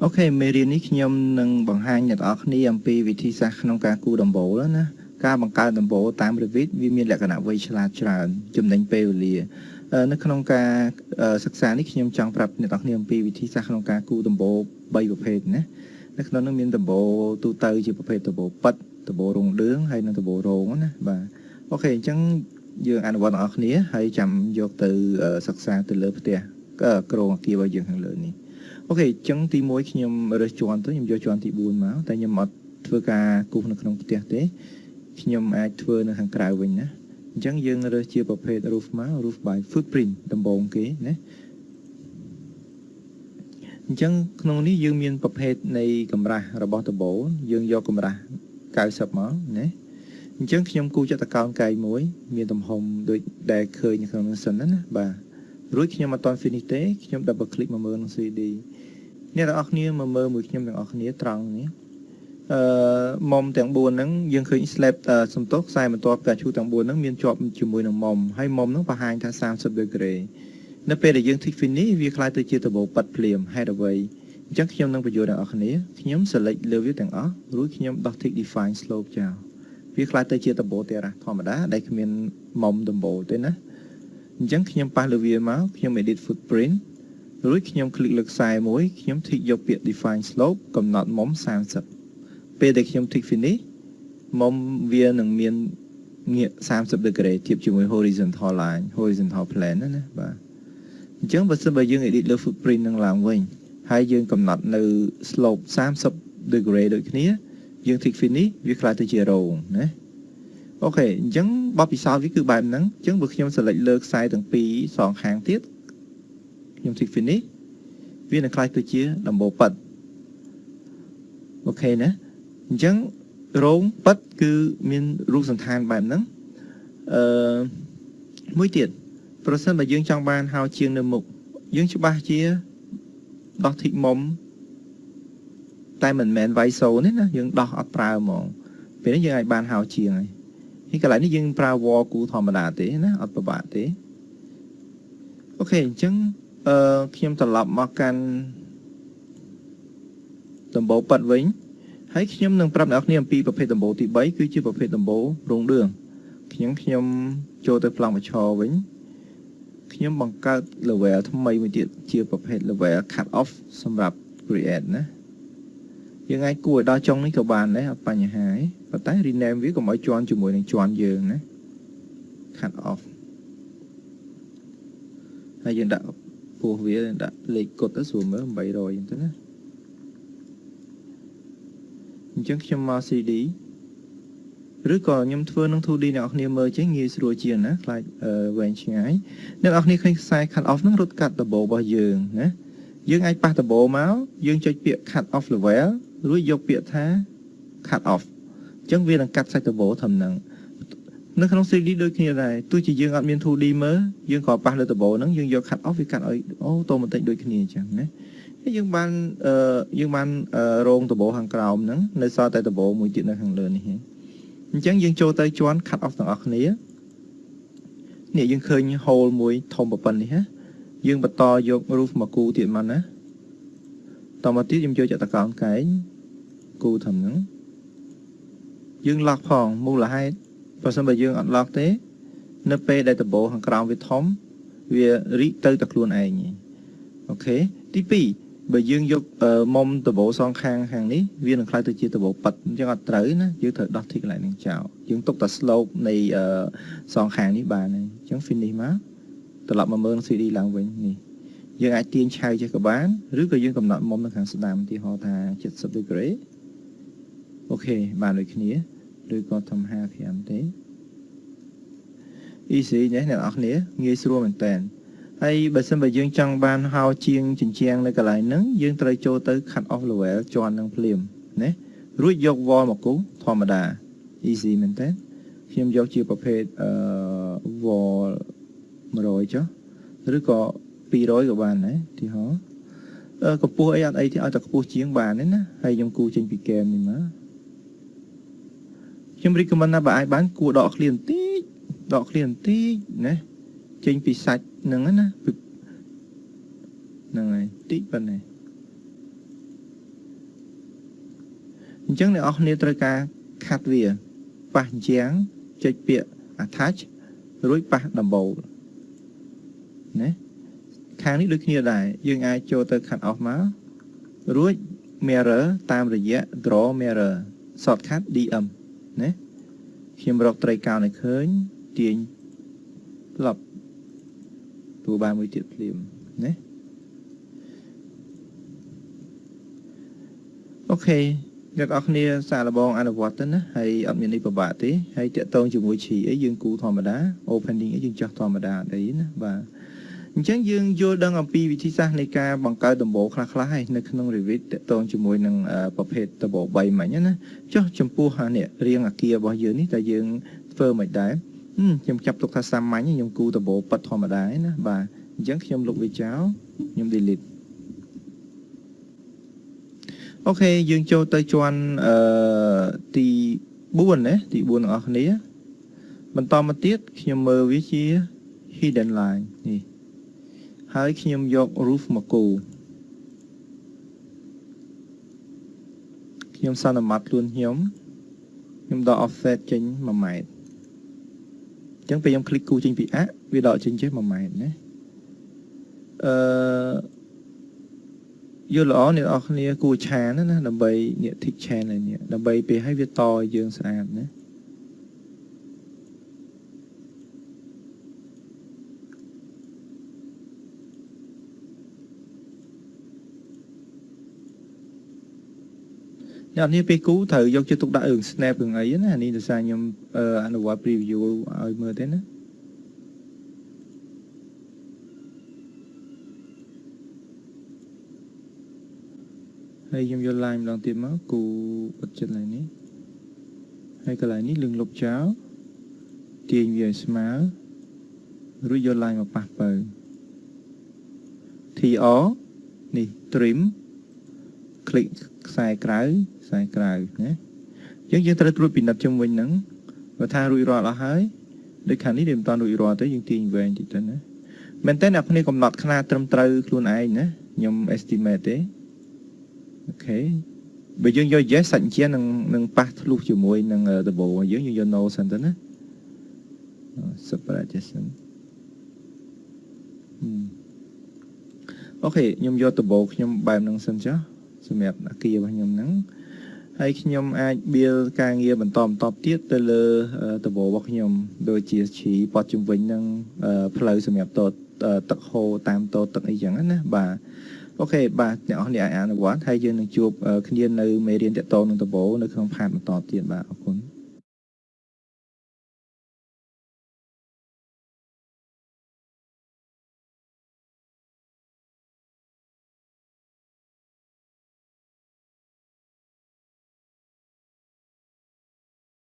Ok,មេរៀននេះខ្ញុំនឹងបង្ហាញអ្នកនរគ្នាអំពីវិធីសាស្ត្រក្នុងការគូដំបូលណាការបង្កើតដំបូលតាម Revit វាមានលក្ខណៈវៃឆ្លាតច្រើនចំណេញពេលវេលានៅក្នុងការសិក្សានេះខ្ញុំចង់ប្រាប់អ្នកនរគ្នាអំពីវិធីសាស្ត្រក្នុងការគូដំបូល3ប្រភេទណានៅក្នុងនោះមានដំបូលទូទៅជាប្រភេទដំបូលប៉ិតដំបូលរងឌឿងហើយនិងដំបូលរងណាបាទអូខេអញ្ចឹងយើងអនុវត្តអ្នកនរគ្នាហើយចាំយកទៅសិក្សាទៅលើផ្ទះក្រងអគាររបស់យើងខាងលើនេះអូខេអញ្ចឹងទី1ខ្ញុំរើសជាន់ទៅខ្ញុំយកជាន់ទី4មកតែខ្ញុំអត់ធ្វើការគូសនៅក្នុងផ្ទះទេខ្ញុំអាចធ្វើនៅខាងក្រៅវិញណាអញ្ចឹងយើងរើសជាប្រភេទ roof មក roof by footprint ដំបូងគេណាអញ្ចឹងក្នុងនេះយើងមានប្រភេទនៃកម្រាស់របស់ដំបូលយើងយកកម្រាស់90មកណាអញ្ចឹងខ្ញុំគូចតកោណកាយមួយមានទំហំដូចដែលឃើញនៅក្នុងនេះសិនណាបាទរួចខ្ញុំអត់ទាន់ finish ទេខ្ញុំ double click មកមើលក្នុង 3D អ្នកទាំងអស់គ្នាមកមើលមួយខ្ញុំទាំងអស់គ្នាត្រង់នេះមុំទាំង4ហ្នឹងយើងឃើញ slab សំទោសខ្សែបន្ទាត់កាឈូទាំង4ហ្នឹងមានជាប់ជាមួយនឹងមុំហើយមុំហ្នឹងបង្ហាញថា30 degree នៅពេលដែលយើង tick finish វាคล้ายទៅជាដបូលប៉ាត់ភ្លាមហេតុអ្វីអញ្ចឹងខ្ញុំនឹងបញ្យល់ទាំងអស់គ្នាខ្ញុំ select លើវាទាំងអស់រួចខ្ញុំដោះ tick define slope ចោលវាคล้ายទៅជាដបូលទេរ៉ាធម្មតាដែលគ្មានមុំដបូលទេណាអញ្ចឹងខ្ញុំប៉ះលើវាមកខ្ញុំ edit footprint រួចខ្ញុំคลิกលើខ្សែមួយខ្ញុំ tick យកពាក្យ define slope កំណត់មុំ30ពេលដែលខ្ញុំ tick finish មុំវានឹងមានងាក30 degree ធៀបជាមួយ horizontal line horizontal plane ណាបាទអញ្ចឹងបើសិនបើយើង edit លើ footprint នឹងឡើងវិញហើយយើងកំណត់នៅ slope 30 degree ដូចគ្នាយើង tick finish វាខ្លាយទៅជារងណាអូខេអញ្ចឹងបទពិសោធន៍វាគឺបែបហ្នឹងអញ្ចឹងបើខ្ញុំ select លើខ្សែទាំងពីរសងខាងទៀតខ្ញុំ tick finish វានឹងខ្លាយទៅជាដំបូលប៉ិតអូខេណាអញ្ចឹងរោងប៉ិតគឺមានរូបសន្តានបែបហ្នឹងមួយទៀតប្រសិនបើយើងចង់បានហៅជាងនៅមុខយើងច្បាស់ជាដោះ tick មុំតែមិនមែនវាយសូនទេណាយើងដោះអត់ប្រើហ្មងពេលនេះយើងអាចបានហៅជាងហើយកន្លែងនេះយើងប្រើ wall គូធម្មតាទេណាអត់ពិបាកទេអូខេអញ្ចឹងខ្ញុំត្រឡប់មកកាន់ដំបូលប៉ិតវិញហើយខ្ញុំនឹងប្រាប់អ្នកនរគ្នាអំពីប្រភេទដំបូលទី3គឺជាប្រភេទដំបូលរងឌឿងខ្ញុំចូលទៅប្លង់បញ្ឈរវិញខ្ញុំបង្កើត level ថ្មីមួយទៀតជាប្រភេទ level cut off សម្រាប់ create ណាយើងអាចគួរឲ្យដល់ចុងនេះក៏បានដែរអត់បញ្ហាទេប៉ុន្តែ rename វាកុំឲ្យជាន់ជាមួយនឹងជាន់យើងណា cut off ហើយយើងដាក់ពោះវាដាក់លេខកុដទៅស្រួលមើល800អញ្ចឹងទៅណាអញ្ចឹងខ្ញុំមក CD ឬក៏ខ្ញុំធ្វើនឹង 2D អ្នកនរគ្នាមើលចេះងាយស្រួលជាងណាខ្លាចវែងឆ្ងាយអ្នកនរគ្នាឃើញខ្សែ cut off ហ្នឹងរត់កាត់ដបូលរបស់យើងណាយើងអាចប៉ះដបូលមកយើងចុចពាក្យ cut off level រួចយកពាក្យថា cut off អញ្ចឹងវានឹងកាត់សាច់ដបូលធំហ្នឹងនៅក្នុង 3D ដូចគ្នាដែរទោះជាយើងអត់មាន 2D មើលយើងក៏ប៉ះលើដបូលហ្នឹងយើងយក cut off វាកាត់ឲ្យអូតូម៉ាទិកដូចគ្នាអញ្ចឹងណាហើយយើងបានរងដបូលខាងក្រោមហ្នឹងនៅសល់តែដបូលមួយទៀតនៅខាងលើនេះអញ្ចឹងយើងចូលទៅជាន់ cut off ទាំងអស់គ្នានេះយើងឃើញ hole មួយធំប៉ុណ្នេះណាយើងបន្តយក roof មកគូទៀតមកណាតមកទៀតខ្ញុំយកចតកោណកែងគូធំហ្នឹងយើង lock ផងមូលហេតុបើសិនបើយើងអត់ lock ទេនៅពេលដែលដបូលខាងក្រោមវាធំវារីកទៅតែខ្លួនឯងអូខេទី2បើយើងយកមុំដបូលសងខាងនេះវានឹងខ្លាយទៅជាដបូលប៉ិតអញ្ចឹងអត់ត្រូវណាយើងត្រូវដោះ tick កន្លែងហ្នឹងចោលយើងទុកតែ slope នៃសងខាងនេះបានហើយអញ្ចឹង finish មកត្រឡប់មកមើល CD ឡើងវិញនេះយើងអាចទាញឆៅចេះក៏បានឬក៏យើងកំណត់មុំនៅខាងស្ដាំឧទាហរណ៍ថា70 degree អូខេបានដូចគ្នាឬក៏ធំ55ទេ easy ណាអ្នកនរគ្នាងាយស្រួលមែនតើហើយបើសិនបើយើងចង់បានហៅជាងជញ្ជាំងនៅកន្លែងហ្នឹងយើងត្រូវចូលទៅ cut off level ជាន់នឹងភ្លាមណារួចយក wall មកគូធម្មតា easy មែនតើខ្ញុំយកជាប្រភេទwall 100ចុះឬក៏200ក៏បានដែរទីហោកម្ពស់អីអត់អីទេឲ្យតែខ្ពស់ជាងបានទេណាហើយខ្ញុំគូចេញពីហ្គេមនេះមកខ្ញុំ recommend ណាបើអាចបានគួរដកឃ្លាបន្តិចណាចេញពីសាច់ហ្នឹងណាហ្នឹងហើយតិចប៉ុណ្ណេះ ចឹងអ្នកនរគ្នាត្រូវការខាត់វាប៉ះជាងចុចពាក្យ attach រួចប៉ះ double ណាខាងនេះដូចគ្នាដែរយើងអាចចូលទៅ cut off មករួច mirror តាមរយៈ draw mirror shortcut DM ណាខ្ញុំរកត្រីកោណឲ្យឃើញទាញផ្លប់ទូបានមួយទៀតភ្លាមណាអូខេអ្នកនរគ្នាសាកល្បងអនុវត្តទៅណាហើយអត់មានអីពិបាកទេហើយតាក់ទងជាមួយឈីអីយើងគូធម្មតា opening អីយើងចោះធម្មតាអត់អីណាបាទអញ្ចឹងយើងយល់ដឹងអំពីវិធីសាស្ត្រនៃការបង្កើតដំបូលខ្លះៗហើយនៅក្នុង Revit តាក់ទងជាមួយនឹងប្រភេទដំបូល3មិញណាចុះចំពោះនេះរាងអាគាររបស់យើងនេះតើយើងធ្វើមិនដែរខ្ញុំចាប់ទុកថាសាមញ្ញខ្ញុំគូដំបូលប៉ិតធម្មតាណាបាទអញ្ចឹងខ្ញុំលុបវាចោលខ្ញុំ delete អូខេយើងចូលទៅជាន់ទី4ណាទី4ទាំងអស់គ្នាបន្តមកទៀតខ្ញុំមើលវាជា hidden line នេះហើយខ្ញុំយក roof មកគូខ្ញុំសន្មត់ខ្លួនខ្ញុំដក offset ចេញ1ម៉ែត្រអញ្ចឹងពេលខ្ញុំ click គូចេញពីអាវាដកចេញចេះ1ម៉ែត្រណាយល់ល្អអ្នកនរគ្នាគួរឆានណាដើម្បីអ្នក tick chain នេះដើម្បីពេលឲ្យវាតឲ្យយើងស្អាតណាអ្នកនេះពេលគូត្រូវយកចិត្តទុកដាក់រឿង snap រឿងអីណានេះដោយសារខ្ញុំអនុវត្ត preview ឲ្យមើលទេណាហើយខ្ញុំយក line ម្ដងទៀតមកគូបិទចិត្តឡើងនេះហើយកន្លែងនេះលឹងលុបចោលទាញវាឲ្យស្មើរួចយក line មកប៉ះបើ TR នេះ trim click ខ្សែក្រៅណាយើងត្រូវត្រួតពិនិត្យជុំវិញហ្នឹងបើថារួចរាល់អស់ហើយដូចខាងនេះវាមិនតាន់រួចរាល់ទេយើងទាញវែងតិចទៅណាមែនតើអ្នកគ្នាកំណត់ខ្នាតត្រឹមត្រូវខ្លួនឯងណាខ្ញុំ estimate ទេអូខេបើយើងយក yes សាច់ជានឹងប៉ះធ្លុះជាមួយនឹងដំបូលយើងយក no សិនទៅណា separation អូខេខ្ញុំយកដំបូលខ្ញុំបែបហ្នឹងសិនចុះសម្រាប់អាគាររបស់ខ្ញុំហ្នឹងហើយខ្ញុំអាច build ការងារបន្តទៀតទៅលើដំបូលរបស់ខ្ញុំដូចជាឈីប៉តជំវិញនឹងផ្លូវសម្រាប់តទឹកហូរតាមតទឹកអីចឹងណាបាទអូខេបាទអ្នកនរអាចអនុវត្តហើយយើងនឹងជួបគ្នានៅមេរៀនតាក់ទងនឹងដំបូលនៅក្នុងផាតបន្តទៀតបាទអរគុណ